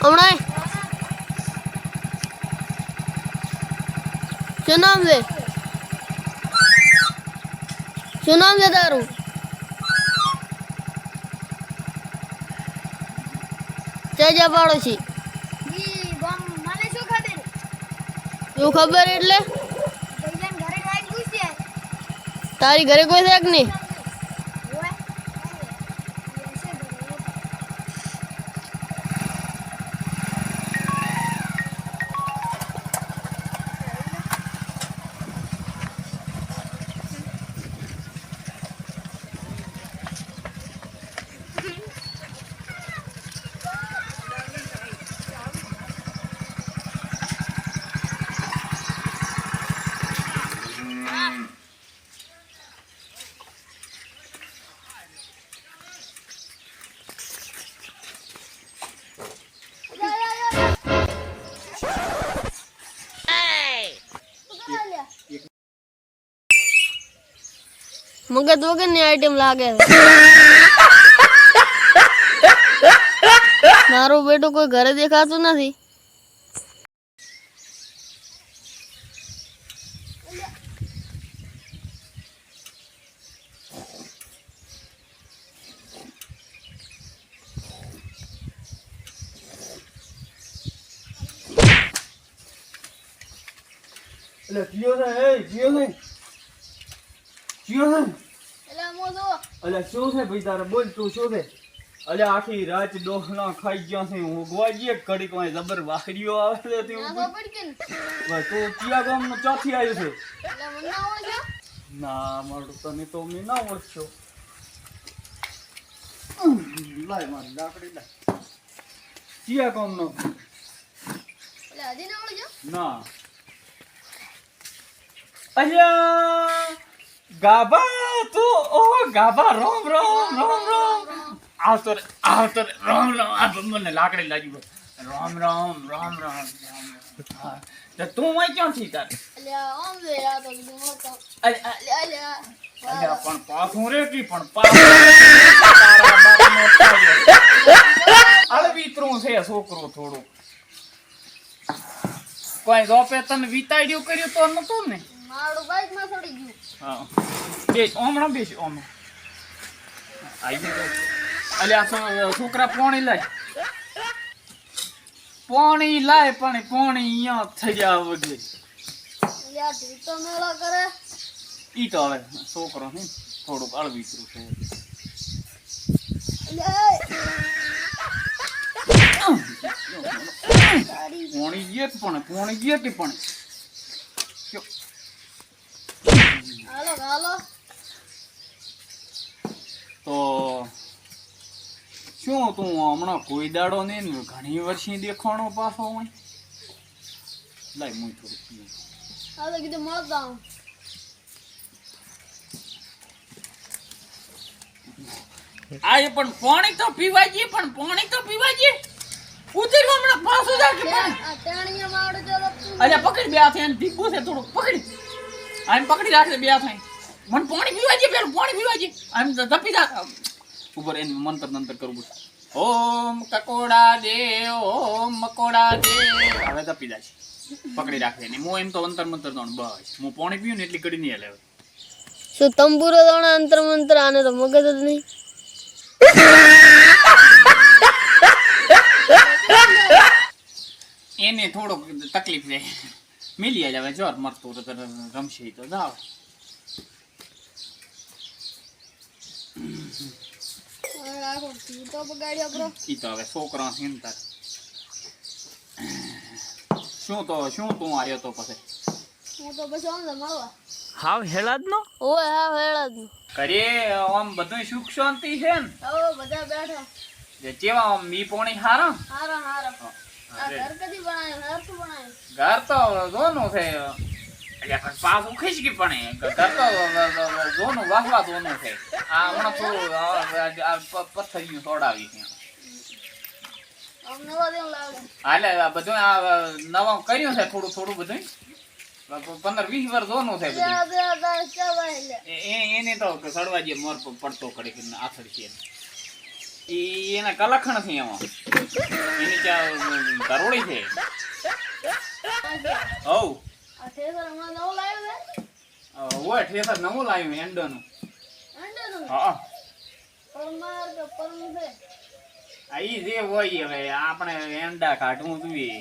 હમણાં શું નામ છે તારું? જય પાડોશી શું ખબર એટલે તારી ઘરે કોઈ છે કે નહીં? મગજ વગરની આઈટમ લાગે છે. મારું બેટું કોઈ ઘરે દેખાતું નથી. એટલે જીઓ છે જીઓ છે જીઓ છે એટલે શું છે ભાઈ તારે બોલ તું શું છે? એટલે આખી રાત ડોહલા ખાઈ ગયા છે હું ગવાજી એક ઘડી કોઈ જબર વાખરીઓ આવે છે તું કિયા ગામ નો ચોથી આવ્યો છે? ના મારું તને તો મેં ના ઓળખ્યો. લાય મારી લાકડી લાય. કિયા ગામ નો ના અલ્યા ગાભા તું ઓ ગાભા રોમ રોમ રોમ રોમ આવતો રે રોમ રોમ આ મને લાકડી લાગી રોમ રોમ રોમ રોમ હા તો તું વઈ ક્યાં થી તાર અલ્યા ઓમ રે આ તો મોટો અલ્યા પણ પાછું રે કી પણ તારા બાપનો થાય આલે વિતરું છે છોકરો થોડું કોઈ રોપે તને વિતાડ્યું કર્યું તો નતું ને મારું બાઈક માં ચડી ગયું. હા બેસ ઓમણા બેસ ઓમણા આઈ ગયો. અલ્યા છોકરા પાણી લાય પણ પાણી અહીંયા થઈ જાય વગર અલ્યા ઢીતો મેળા કરે ઈ તો હવે છોકરો ને થોડુંક અળવીતરું છે. પાણી ગયે પણ હાલો તો શું તું હમણાં કોઈ દાડો ને ઘણી વર્ષી દેખાણો પાછો હોય લાય હું થોડું હાલો કીધું મળતા હું આ પણ પાણી તો પીવા જઈએ ઉતર હમણાં પાછો જા કે પાણી આ ટેણીયા માવડે જો અલ્યા પકડી બે હાથે અને ટીપું છે થોડું પકડી આમ પકડી રાખે બે હાથે મને પાણી પીવા જઈએ પેલું પાણી પીવા જઈએ આમ ધપી જા ઉપર એને મંત્ર કરવું ઓમ કકોડા દે ઓમ મકોડા દે હવે ધપી જાય પકડી રાખે ને હું એમ તો મંત્ર દોણ બસ હું પાણી પીવું ને એટલી કડી નહીં હલે. શું તંબુરો દોણા અંતર મંત્ર આને તો મગજ જ નહીં. એને થોડોક તકલીફ રહે મિલી આવે જોર મરતું રમશે તો જાવ ઈ તો હવે છોકરા ચિંતા શું તું આવ્યો તો પછી હું તો પછી આમ મળવા હાવ હેળાદ નો ઓય હા હેળાદ નો કરે આમ બધું સુખ શાંતિ છે ને હવે બધા બેઠા જે કેવા આમ મી પોણી હારા આ ઘર કદી બનાવ્યું ઘર શું બનાવ્યું ઘર તો જોનું છે એટલે પાછું ખીચકી પણ ઘર તો જોનું વાહવા જોનું છે આ હમણાં થોડું પથ્થરિયું તોડાવી છે અમને વાત એમ લાગે હાલે બધું આ નવા કર્યું છે થોડું બધું 15-20 વર્ષ જોનું છે બધું એને તો સડવા જે મોર પડતો ખડે આથડ છે ઈ એના કલાખણ છે એમાં એની ત્યાં કરોડી છે હવ આ ઠેસર હમણાં નવો લાવ્યો છે ઓય ઠેસર નવું લાવ્યું એન્ડોનું અંડરનું હા પરમાર કે પરમ છે આ ઈ જે હોય હવે આપણે એંડા કાઢવું જોઈએ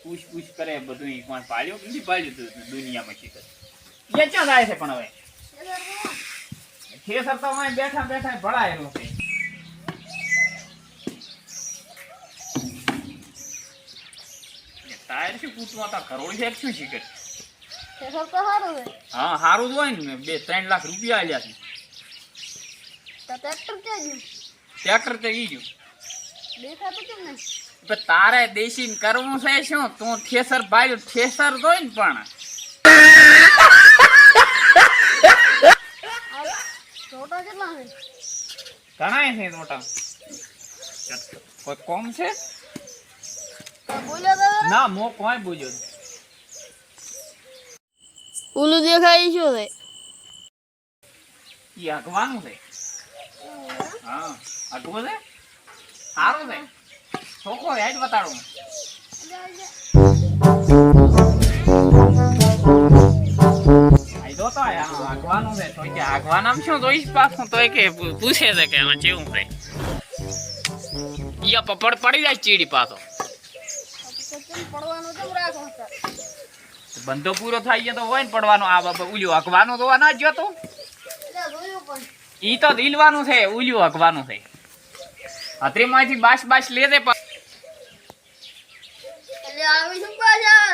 પૂછ કરે બધું પણ પાડ્યું નથી પાડ્યું તું દુનિયામાં શીખર એ ક્યાં જાય છે પણ હવે ઠેસર તો અહીં બેઠા બેઠા ભળાયેલું છે ટાયર શું પૂછવા તા કરોડ છે શું શીખર ઠેસર તો સારું છે હા સારું જ હોય ને 2-3 લાખ રૂપિયા આલ્યા છે તો ટ્રેક્ટર ક્યાં ગયું ટ્રેક્ટર તે ઈ ગયું દેખાતું કેમ નહીં પણ તારે દેશી કરવું છે શું તું ઠેસર ભાઈ ઠેસર જોઈ ને પણ છોટા કેટલા છે ઘણા છે મોટા કોઈ કોમ છે બોલ્યા તો ના મો કોઈ બોલ્યો ઓલું દેખાય શું છે ઈ અગવાનું છે હા અગવું છે સારું છે છોકરો હેડ બતાડું આઈ દો તો આગવાનું છે તો કે આગવા નામ શું જોઈશ પાછું તો કે પૂછે છે કે આમાં કેવું છે ઈ પપડ પડી જાય ચીડી પાછો પડવાનું કેમ રાખો હતા બંધો પૂરો થઈ ગયો તો હોય ને પડવાનો આ બાબા ઉલ્યો હકવાનું તો ના જો તો એટલે જોયું પણ ઈ તો દિલવાનું છે ઉલ્યું હકવાનું છે અત્રેમાંથી બાશ લે દે એટલે આવી શું પાછા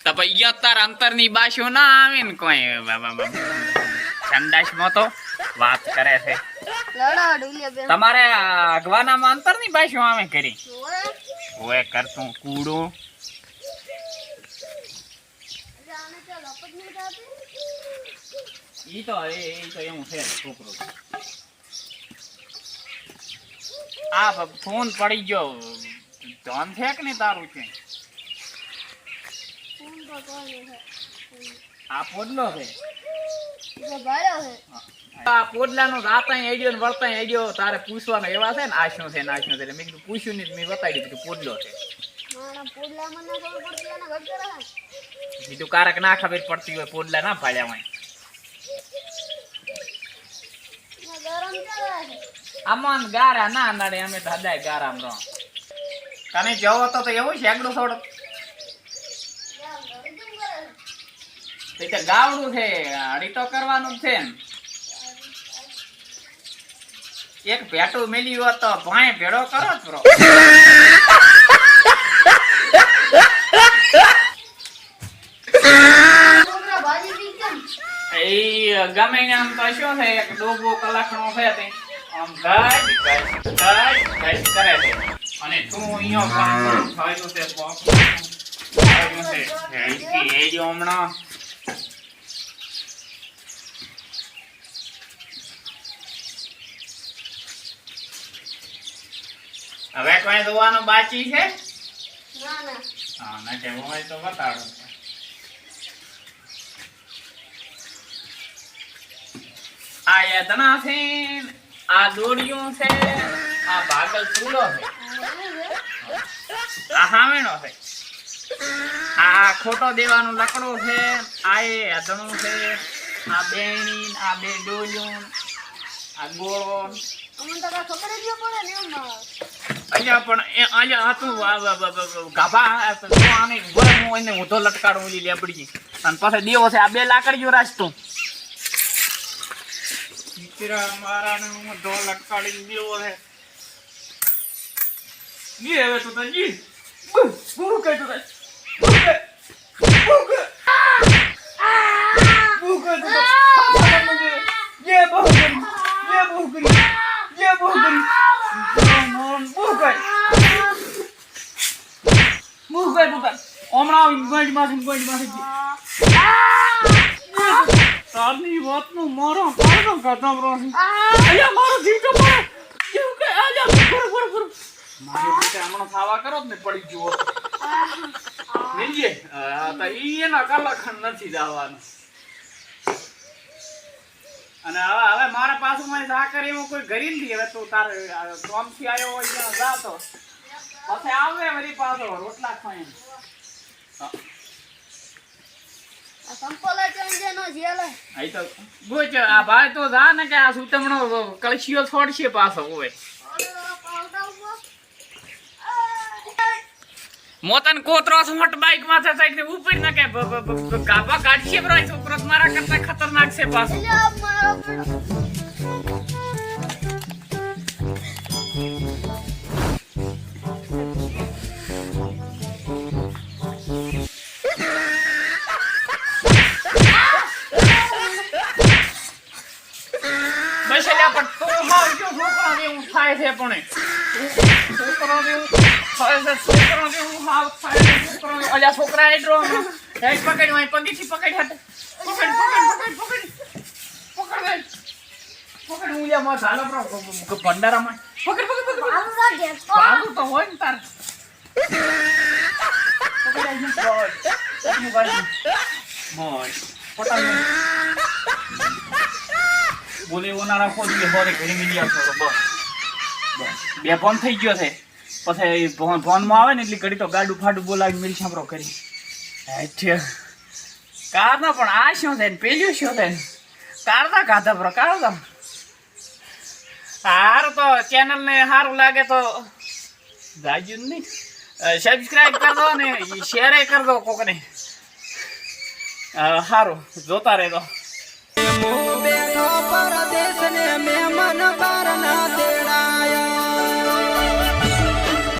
તો પછી તાર અંતરની બાશો ના આવે ને કોઈ સંડાસમાં તો વાત કરે છે લડા ડુલિયા બે તમારે અગવાનામાં અંતરની બાશો આવે કરી ઓય ઓય કરતું કૂડો એટલે આને તો લપટ નહીં થતી ઈ તો એવું છે છોકરો આ ફોન પડી ગયો ધન છે કે નહીં તારું છે ફોન તો કોઈ નહીં આ પોડલો છે તો ભાડ્યો છે આ પોડલાનો રાતા આઈડિયો ને વર્તા આઈડિયો તારે પૂછવાનો એવા છે ને આ શું છે ને આ શું છે એટલે મેં કીધું પૂછ્યું નહીં મેં બતાવી દીધું કે પોડલો છે મારા પોડલા મને ખબર પડતી એને ઘટ કરે કીધું કારક ના ખબર પડતી હોય પોડલા ના ભાડ્યા હોય ને ગરમ ચાલે છે આમાં ગારા ના નડે અમે તો હદાય ગારામ રહો તને જવો તો એવું શેકડું થોડું યાર ઘડી કેમ કરે છે તે ગાવડું છે અડી તો કરવાનું જ છે ને એક ભેટું મેલી હોત તો ભાઈ ભેડો કરો જ પ્રો છોકરા ભાજી પી કેમ એ ગમે ને આમ તો શું છે એક ડોબો કલાકનો છે તે આમ ગાય કરે છે અને તું અહીંયા કામ થયું છે બાપ થયું છે એ જો હમણાં હવે કોઈ જોવાનું બાકી છે ના ના હા ના કે હોય તો બતાડો આ યતના છે આ દોડિયું છે આ ભાગલ ચૂલો છે આ હાવેણો છે આ ખોટો દેવાનું લકડું છે આ એ યતનું છે આ બેણી આ બે ડોલિયું આ ગોળો અમને તો કાંઈ ખબર જ ન પડે ને એમ અહીંયા પણ એ અહીંયા હતું ગાભા આને ગોળ હું એને ઊંધો લટકાડું ઓલી લેબડી અને પાછો દેવો છે આ બે લાકડીઓ રાખતો ચિત્રા મારાને ઊંધો લટકાડી દેવો છે જી હવે તો તજી પૂરું કહી તો તારની વાતનું મારો કાનો કદમ રોહી અલ્યા મારો જીવ તો પડે જીવ કે આજા ફર મારી બેટા હમણાં ખાવા કરો જ ને પડી જુઓ નીજે આ તો ઈ એના કલાખંડ નથી જવાનું અને હવે મારા પાછું જા કરી હું કોઈ ઘરી નથી. હવે તું તારે કામથી આવ્યો હોય ત્યાં જા તો પછી આવે વળી પાછો રોટલા ખાઈ. આ સંપોલા ચંજે નો જેલે આઈ તો ગોચ આ ભાઈ તો જા ને કે આ સુતમણો કળશીઓ છોડશે પાછો હોય. મોતન કોતરો મોટ બાઈક માથે સાઈડ ને ઉપર ના કે ગાભા કાઢશે બ્રો છોકરો મારા કરતા ખતરનાક છે પાછો. બસ એટલે પણ તો હાવ જો છોકરા જેવું થાય છે પણ છોકરા જેવું થાય છે. છોકરા જેવું હાવ થાય છે. છોકરા અલ્યા છોકરા એડ્રો હેડ પકડ્યો અહીં પગીથી પકડ હાથ પકડ હું લ્યા માં ઝાલા પ્રો ભંડારામાં પકડ ભાગું તો હોય ને તાર પકડ અહીં ભાઈ પટાલ બોલે ઓનારા ખોદી હોરે ઘરે મિલી આવતો બસ બે ફોન થઈ ગયો છે. પછી ફોનમાં આવે ને એટલી ઘડી તો ગાડું ફાડું બોલાવી મિલ સાંભળો કરી કારના પણ આ શું થાય ને પેલું શું થાય કારના ગાધા પર કાઢતા હારું તો ચેનલ ને સારું લાગે તો જાજુ નહીં સબસ્ક્રાઇબ કરી દો ને શેર કરી દો કોકને સારું જોતા રહેજો. બેઠો પરદેશ ને મહેમાન બાર ના